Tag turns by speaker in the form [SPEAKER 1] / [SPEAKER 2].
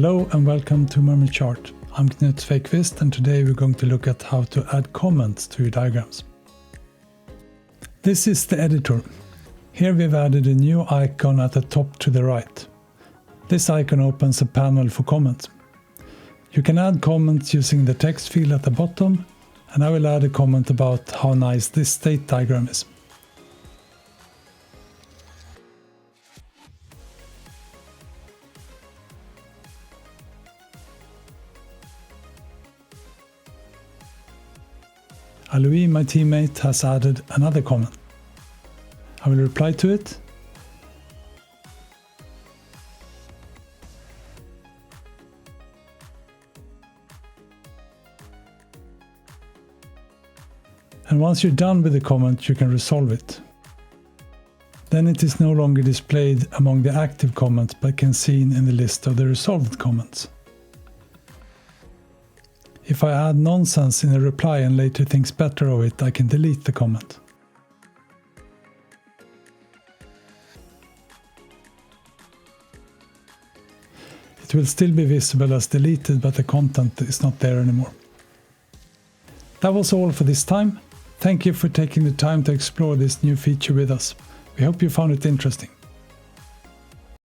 [SPEAKER 1] Hello and welcome to Mermaid Chart. I'm Knut Svekvist and today we're going to look at how to add comments to your diagrams. This is the editor. Here we've added a new icon at the top to the right. This icon opens a panel for comments. You can add comments using the text field at the bottom, and I will add a comment about how nice this state diagram is. Alois, my teammate, has added another comment. I will reply to it. And once you're done with the comment, you can resolve it. Then it is no longer displayed among the active comments, but can be seen in the list of the resolved comments. If I add nonsense in a reply and later thinks better of it, I can delete the comment. It will still be visible as deleted, but the content is not there anymore. That was all for this time. Thank you for taking the time to explore this new feature with us. We hope you found it interesting.